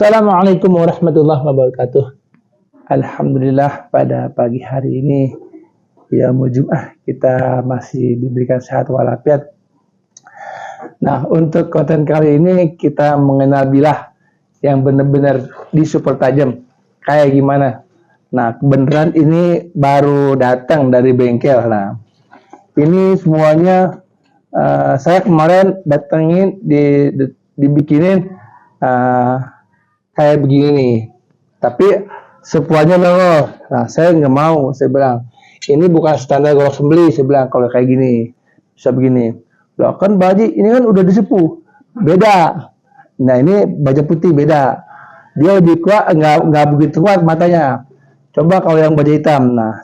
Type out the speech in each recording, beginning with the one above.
Assalamualaikum warahmatullahi wabarakatuh. Alhamdulillah pada pagi hari ini yaumul Jum'ah kita masih diberikan sehat walafiat. Nah, untuk konten kali ini kita mengenal bilah yang benar-benar di super tajam. Kayak gimana? Nah, kebenaran ini baru datang dari bengkel. Nah, ini semuanya saya kemarin datengin dibikinin kayak begini nih, tapi sepuanya loh. Nah, saya nggak mau, saya bilang ini bukan standar golok sembeli. Saya bilang kalau kayak gini bisa begini loh, kan baji ini kan udah disepuh, beda. Nah, ini baja putih beda, dia lebih kuat, nggak begitu kuat matanya. Coba kalau yang baja hitam. Nah,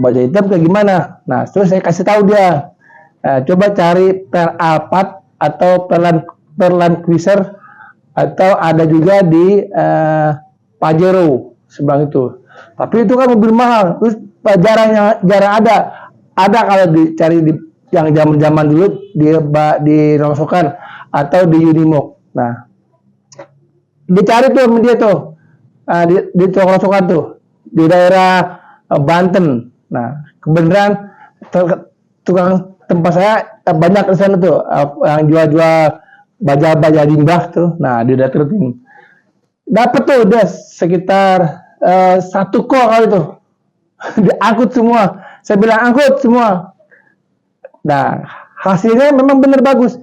baja hitam kayak gimana? Nah, terus saya kasih tahu dia, coba cari per Alphard atau perlan Cruiser, atau ada juga di Pajero sebelah itu. Tapi itu kan mobil mahal. Terus jarang ada kalau dicari di yang zaman dulu di rongsokan atau di Unimog. Nah, dicari tuh sama dia tuh di rongsokan tuh di daerah Banten. Nah, kebenaran tukang tempat saya banyak di sana tuh yang jual-jual baja limbah tuh. Nah, dia datang dapat tuh udah sekitar 1 kol kali tuh diangkut semua. Saya bilang angkut semua. Nah, hasilnya memang benar bagus.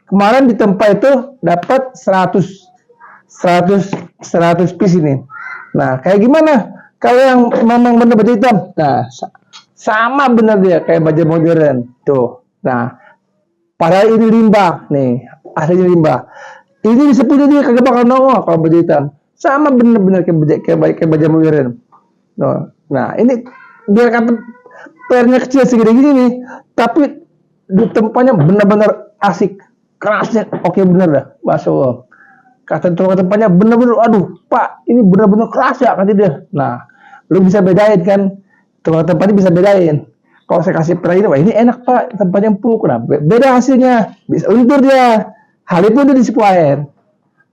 Kemarin di tempat itu dapat 100 piece ini. Nah, kayak gimana kalau yang memang benar baju hitam? Nah, sama benar dia kayak baju modern tuh. Nah, padahal ini limbah nih, aslinya limbah. Ini disebutnya dia kagak bakal nongol kalau baju hitam. Sama bener-bener kayak baju modern. Nah, ini dia kata pernya kecil segini gini nih, tapi di tempatnya bener-bener asik, kerasnya oke bener dah, masya Allah. Kata tempatnya bener-bener, aduh Pak, ini bener-bener keras ya kata dia. Nah, lu bisa bedain kan, tempatnya bisa bedain. Kalau saya kasih pernah ini, wah ini enak Pak, tempatnya empuk. Nah, beda hasilnya, bisa undur dia. Hal itu dia disipu air.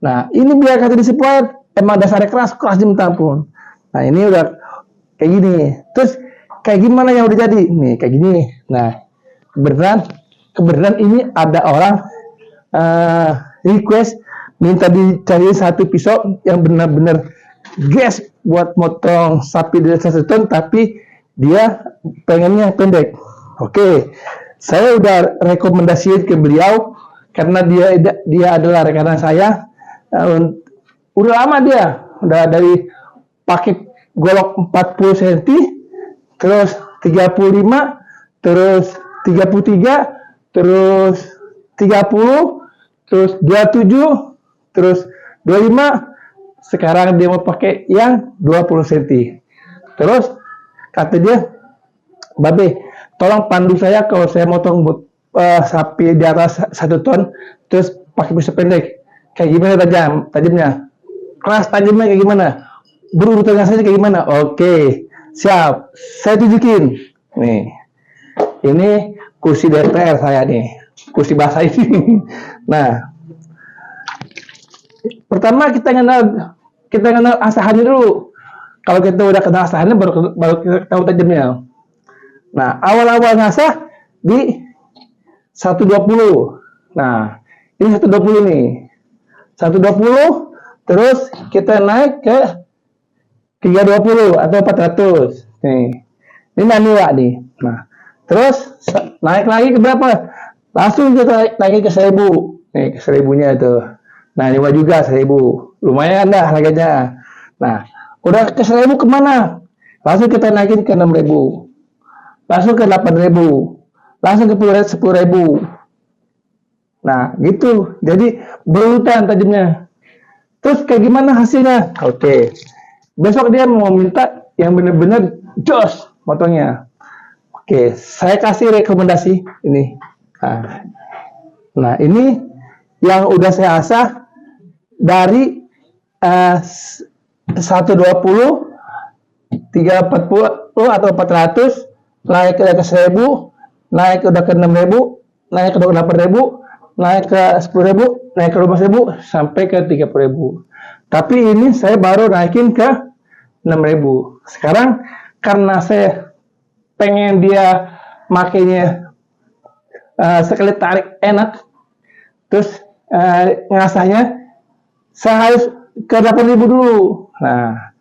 Nah, ini biar kata disipu air, emang dasarnya keras minta ampun. Nah, ini udah kayak gini. Terus kayak gimana yang udah jadi? Nih, kayak gini. Nah, kebenaran ini ada orang request minta dicari satu pisau yang benar-benar gas buat motong sapi dari 1 ton, tapi dia pengennya pendek. Oke, saya udah rekomendasiin ke beliau karena dia adalah rekan saya. Udah lama dia, udah dari pakai golok 40 cm, terus 35, terus 33, terus 30, terus 27, terus 25. Sekarang dia mau pakai yang 20 cm. Terus kata dia, Babe, tolong pandu saya kalau saya motong sapi di atas 1 ton, terus pakai pisau pendek. Kayak gimana tajamnya? Keras tajamnya kayak gimana? Berurutannya saja kayak gimana? Oke, siap. Saya tunjukin. Nih, ini kursi DPR saya nih, kursi basah ini. Nah, pertama kita kenal asahannya dulu. Kalau kita udah kenal asahannya baru kita tahu tajamnya. Nah, awal-awal ngasah di 120. Nah, ini 120 nih. 120, terus kita naik ke 320 atau 400. Nih. Ini manual nih. Nah, terus naik lagi ke berapa? Langsung kita naik ke 1000. Nih, ke 1000-nya itu. Nah, ini juga 1000. Lumayan dah harganya. Nah, udah ke 1000 kemana? Langsung kita naikin ke 6000. Langsung ke 8.000, langsung ke 10.000. Nah, gitu. Jadi berurutan tajamnya. Terus kayak gimana hasilnya? Oke. Besok dia mau minta yang benar-benar jos motongnya. Oke, saya kasih rekomendasi ini. Nah, ini yang udah saya asah dari 120, 340 atau 400, naik ke 1000, naik udah ke 6000, naik ke 8.000, naik ke 10.000, naik ke 15.000, sampai ke 30.000. Tapi ini saya baru naikin ke 6.000. Sekarang karena saya pengen dia makainya sekali tarik enak, terus ngasahnya saya harus ke 8.000 dulu. Nah,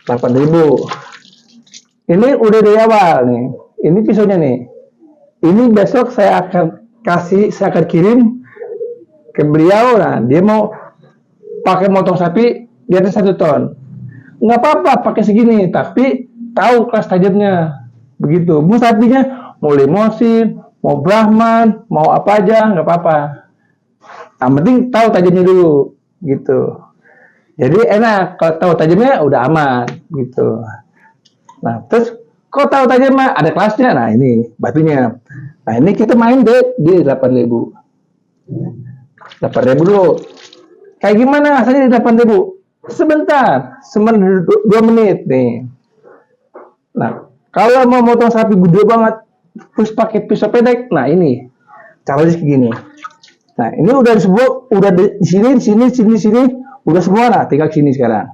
8.000. Ini udah dari awal nih. Ini pisaunya nih. Ini besok saya akan kirim ke beliau. Nah, dia mau pakai motong sapi di atas 1 ton. Nggak apa-apa pakai segini, tapi tahu kelas tajamnya. Begitu. Mau sapinya mau limosin, mau Brahman, mau apa aja, nggak apa-apa. Yang penting tahu tajamnya dulu, gitu. Jadi enak, kalau tahu tajamnya udah aman, gitu. Nah, terus kok tahu tajamnya ada kelasnya, nah ini batunya. Nah ini kita main deh di 8.000. 8.000 dulu. Kayak gimana rasanya di 8.000? Sebentar, 2 menit nih. Nah, kalau mau motong sapi gede banget, terus pakai pisau pendek, nah ini caranya segini. Nah, ini udah disebut, udah di sini, udah semua lah, tinggal sini sekarang.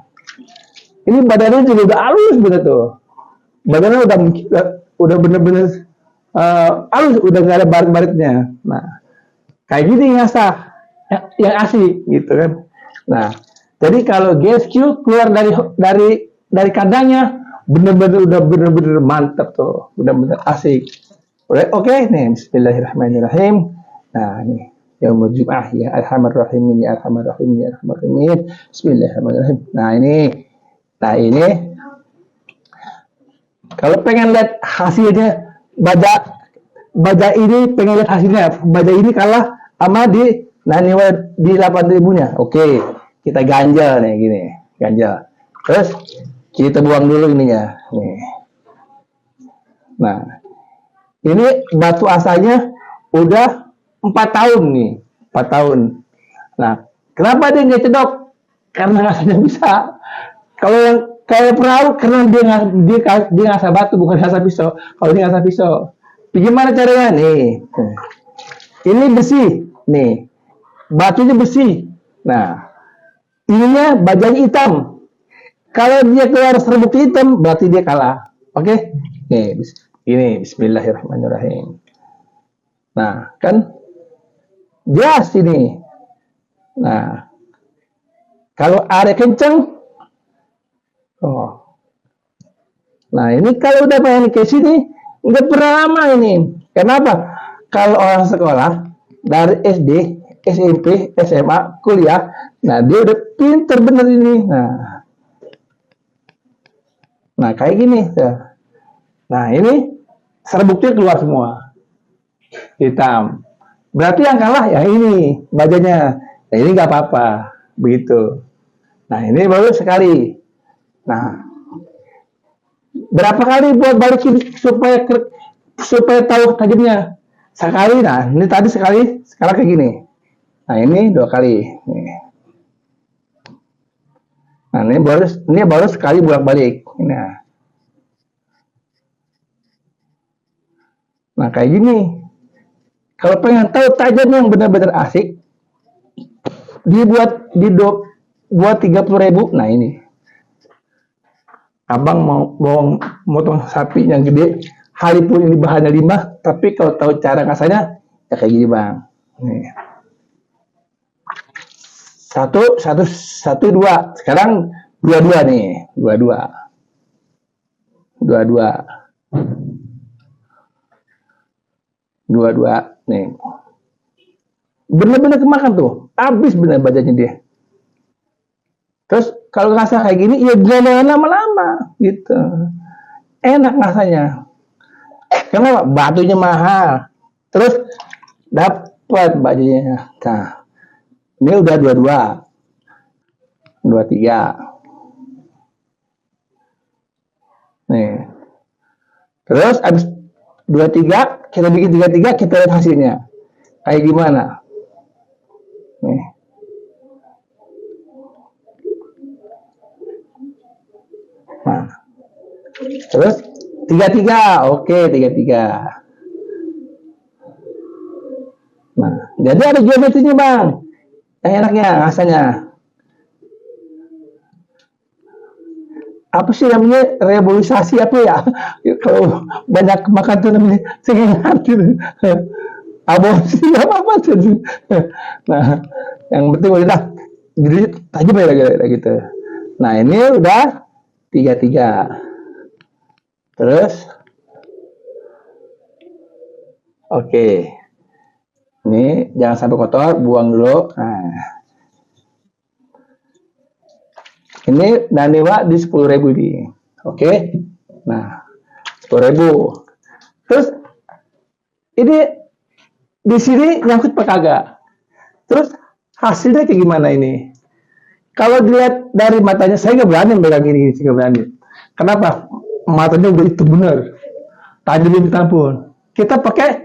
Ini badannya juga udah halus bener tuh. Badannya udah bener-bener halus, udah nggak ada barit-baritnya. Nah, kayak gini ngasah, yang asli gitu kan. Nah, jadi kalau GSQ keluar dari kandangnya, bener-bener mantap tuh, bener-bener asik. Oke, nih Bismillahirrahmanirrahim. Nah, nih Yaumul Jum'ah ya Arhamar Rahimin ya Arhamar Rahimin ya Arhamar Rahimin. Bismillahirrahmanirrahim. Nah, ini kalau pengen lihat hasilnya baja ini, pengen lihat hasilnya, baja ini kalah sama di 8.000-nya. Oke, kita ganjel nih gini, ganjel. Terus kita buang dulu ininya. Nih. Nah, ini batu asanya udah 4 tahun nih, 4 tahun. Nah, kenapa dia nggak cedok? Karena ngasahnya bisa. Kalau yang kayak perahu, karena dia ngasah batu, bukan ngasah pisau. Kalau dia ngasah pisau, bagaimana caranya nih? Ini besi, nih, batunya besi. Nah, ininya bajanya hitam. Kalau dia keluar serbuk hitam, berarti dia kalah. Oke? Nih, ini Bismillahirrahmanirrahim. Nah, kan jelas ini. Nah, kalau ada kenceng, nah ini kalau udah main ke sini, nggak pernah lama ini. Kenapa? Kalau orang sekolah dari SD, SMP, SMA, kuliah, nah dia udah pinter bener ini. Nah kayak gini. Nah ini serbuknya keluar semua, hitam. Berarti yang kalah ya ini bajanya. Nah ini nggak apa-apa, begitu. Nah ini baru sekali. Nah berapa kali buat balikin supaya tahu tajamnya? Sekali. Nah ini tadi sekali, sekarang kayak gini. Nah ini 2 kali. Nah ini baru sekali bolak-balik. Nah kayak gini. Kalau pengen tahu tajam yang benar-benar asik, buat 30.000. Nah ini, abang mau motong sapi yang gede, halipun ini bahannya 5, tapi kalau tahu cara ngasahnya, ya kayak gini bang. Nih. 1, 2. Sekarang 2 nih, 2. Nih. Bener-bener kemakan tuh. Habis bener bajanya dia. Terus kalau ngasah kayak gini, ya jangan lama-lama gitu. Enak ngasahnya. Kenapa? Batunya mahal. Terus dapat bajunya. Nah, ini udah 23. Nih. Terus abis 23, kita bikin 33, kita lihat hasilnya. Kayak gimana? Nih. Nah. Terus 33. Oke, 33. Nah, jadi ada geometrinya, Bang. Yang enaknya ngasahnya. apa sih namanya, reboisasi apa ya? Kalau banyak makan tuh namanya cengengan gitu. Aborsi apa tuh. Nah, yang penting udah jadi tajam ya gitu. Nah, ini udah tiga. Terus oke. Ini jangan sampai kotor, buang dulu. Nah, ini Danewa di 10.000 ini. Oke. Nah, 10.000. Terus ini di sini nyangkut apa kagak? Terus hasilnya kayak gimana ini? Kalau dilihat dari matanya, saya nggak berani megang ini, saya nggak berani. Kenapa? Matanya udah itu bener, tajam ampun. Kita pakai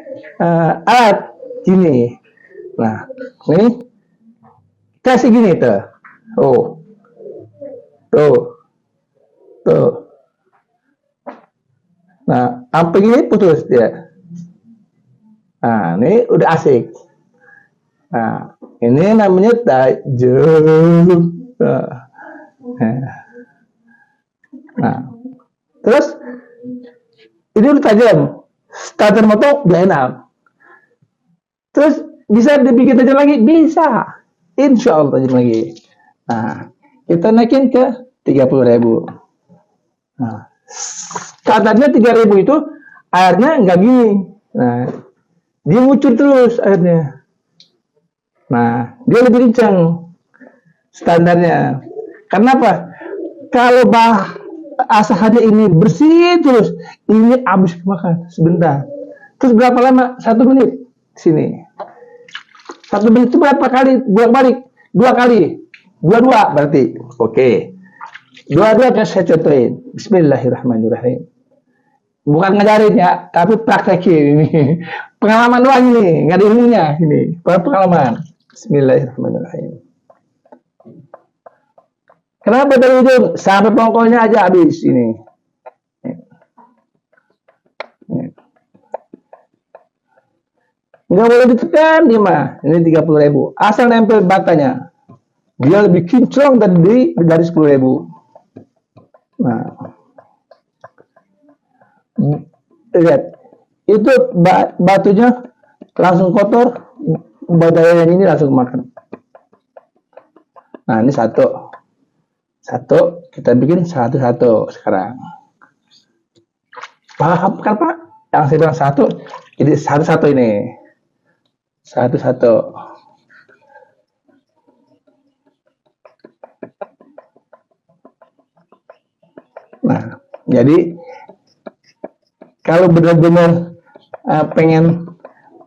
alat ini. Nah, ini kasih gini tuh. Oh, tuh. Nah, sampai gini putus dia. Nah, ini udah asik. Nah, ini namanya tajam. Nah, terus ini udah tajam. Starter motor udah enak. Terus bisa dibikin tajam lagi? Bisa. Insya Allah tajam lagi. Nah, kita naikin ke 30.000. Nah, standarnya 3.000 itu airnya nggak gini. Nah, dia ngucur terus airnya. Nah, dia lebih kencang standarnya. Kenapa? Kalau asahannya ini bersih terus, ini habis makan sebentar. Terus berapa lama? 1 menit sini. 1 menit itu berapa kali bolak-balik? 2 kali. 2 berarti. Oke. 2 kan saya contohin. Bismillahirrahmanirrahim. Bukan ngajarin ya, tapi praktekin ini. Pengalaman doang ini, nggak ada ilmunya ini. Pengalaman. Bismillahirrahmanirrahim. Kenapa dari ujung sampai pokoknya aja habis ini. Nggak boleh ditekan dia mah. Ini 30.000. Asal nempel batanya. Dia lebih kinclong dari 10.000. Nah, lihat itu batunya langsung kotor, batanya yang ini langsung makan. Nah, ini satu kita bikin satu sekarang. Paham kan Pak? Yang saya bilang satu, jadi satu ini satu. Nah, jadi kalau benar-benar pengen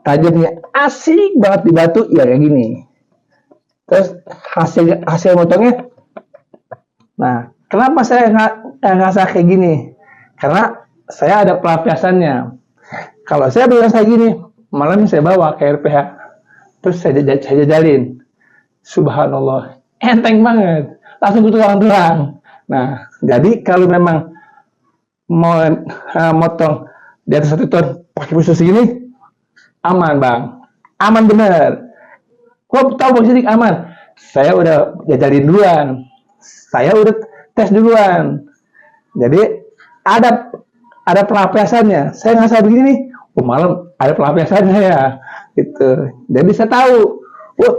tajamnya asik banget di batu, ya kayak gini. Terus hasil motongnya. Nah, kenapa saya nggak kayak gini? Karena saya ada pelapiasannya. Kalau saya biasa gini, malam saya bawa ke RPH, terus saya jajalin. Subhanallah, enteng banget, langsung tulang. Nah, jadi kalau memang mau motong di atas 1 ton pakai pisau segini, aman bang, aman bener. Kok tahu Bang Sidik aman? Saya udah jajalin duluan, saya udah tes duluan. Jadi ada pelapiasannya. Saya nggak salah begini, malam ada pelapiasannya ya, gitu. Jadi saya tahu,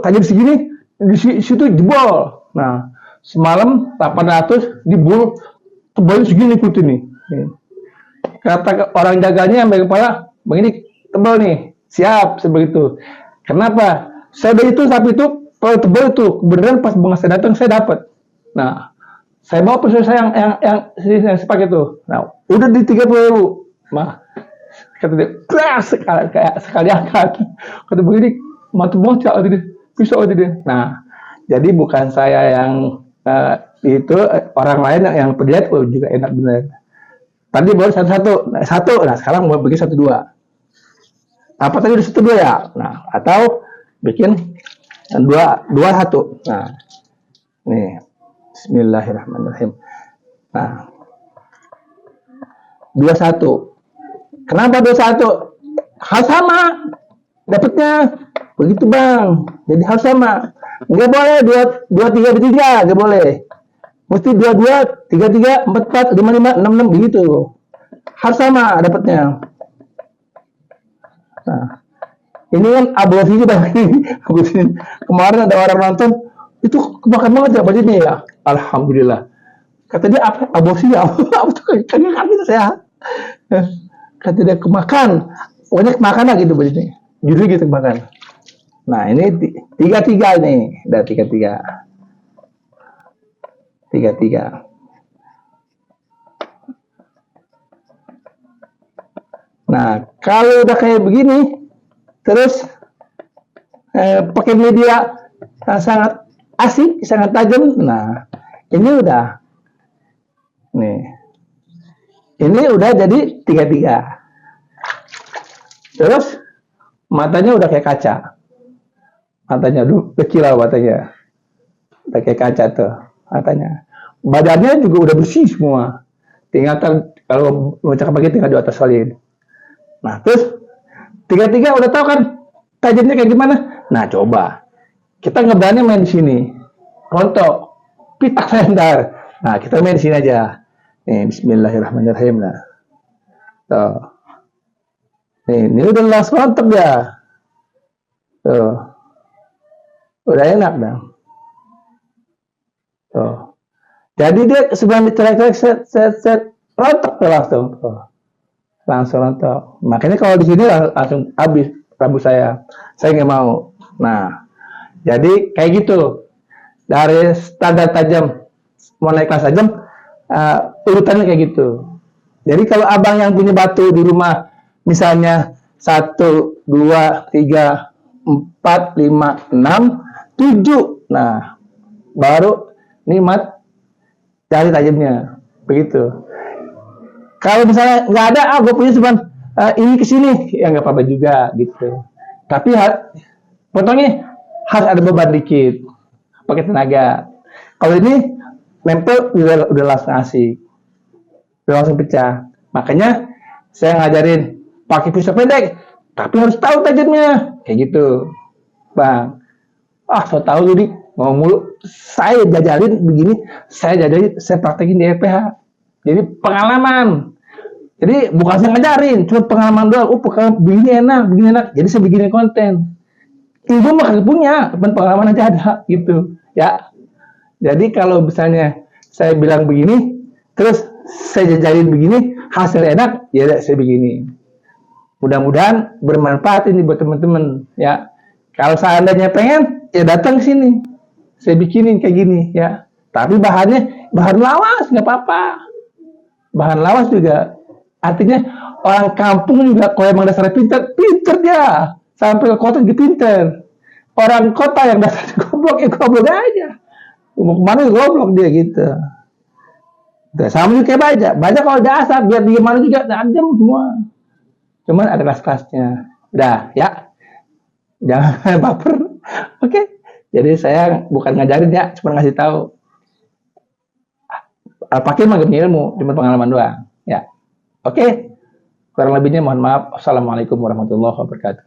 tajam segini di situ jebol. Nah, semalam 800 dibul tebal segini putih nih. Kata orang jaganya yang kepala, bang ini tebal nih, siap sebegitu. Kenapa? Saya dari itu sapi itu kalau tebal itu beneran pas bunga saya datang saya dapat. Nah, saya bawa pisau saya yang sepakai itu. Nah, udah di 30.000. Mah, kata dia, keras sekali angkat. Kata begini, mati-mati pisau dia. Nah, jadi bukan saya yang itu, orang lain yang penjahit juga enak bener. Tadi baru satu. Nah, sekarang mau bikin 1-2. Apa tadi udah 1-2 ya? Nah, atau bikin 2-1. Nah, nih. Bismillahirrahmanirrahim. Nah, 21. Kenapa 21? Harus sama dapatnya. Begitu bang. Jadi harus sama. Nggak boleh 2-3 nggak boleh. Mesti 22, 33, 44, 55, 66 begitu. Harus sama dapatnya. Nah, ini kan aborsi juga. Kemarin ada orang nonton, itu kemakan banget ya budgetnya ya. Alhamdulillah. Kata dia apa? Aborsi ya? Apa tuh? Kagak kagak saya. Kata dia kemakan. Pokoknya kemakan lah gitu budgetnya. Judul gitu kemakan. Nah ini tiga nih. Udah tiga. Nah kalau udah kayak begini, terus pakai media sangat asik, sangat tajam. Nah ini udah, nih, ini udah jadi tiga. Terus matanya udah kayak kaca. Matanya kecil lah matanya. Udah kayak kaca tuh matanya. Badannya juga udah bersih semua. Tinggal kalau mau cakap lagi tinggal di atas solid. Nah terus tiga udah tahu kan tajamnya kayak gimana? Nah coba kita nggak berani main di sini. Rontok, pitak sender. Nah kita main di sini aja. Nih Bismillahirrahmanirrahim lah. Tuh. Ini udah langsung rontok ya. Tuh. Udah enak dah. Tuh. Jadi dia sebelum dicelek-celek set rontok tuh langsung. Tuh. Langsung rontok. Makanya kalau di sini langsung habis rambut saya. Saya nggak mau. Nah, jadi kayak gitu. Dari standar tajam mau naik kelas tajam, urutannya kayak gitu. Jadi kalau abang yang punya batu di rumah, misalnya 1, 2, 3, 4, 5, 6, 7. Nah, baru nikmat cari tajamnya. Begitu. Kalau misalnya nggak ada, gue punya cuma ini ke sini, ya nggak apa-apa juga gitu. Tapi potongnya harus ada beban dikit, pakai tenaga. Kalau ini nempel udah langsung asik, udah langsung pecah. Makanya saya ngajarin pakai pisau pendek, tapi harus tahu tajamnya, kayak gitu, bang. So tahu jadi ngomong mulu. Saya jajalin begini, saya praktekin di EPH. Jadi pengalaman. Jadi bukan saya ngajarin, cuma pengalaman doang. Begini enak. Jadi saya bikin konten. Ilmu mah kagak punya, pengalaman aja ada gitu. Ya. Jadi kalau misalnya saya bilang begini, terus saya jajalin begini, hasil enak, ya saya begini. Mudah-mudahan bermanfaat ini buat teman-teman. Ya. Kalau seandainya pengen, ya datang sini. Saya bikinin kayak gini, ya. Tapi bahan lawas, nggak apa-apa. Bahan lawas juga. Artinya orang kampung juga kalau emang dasarnya pinter dia. Sampai ke kota juga pinter. Orang kota yang dasarnya goblok, ya goblok aja. Mau kemana goblok dia gitu. Sama juga kayak baja kalau dasar, biar dia mana juga tajam semua. Cuman ada kelas-kelasnya. Udah, ya. Jangan baper. Oke. Jadi saya bukan ngajarin ya, cuma ngasih tahu. Al-Fakir mah gak punya ilmu, cuma pengalaman doang. Ya. Oke. Kurang lebihnya mohon maaf. Assalamualaikum warahmatullahi wabarakatuh.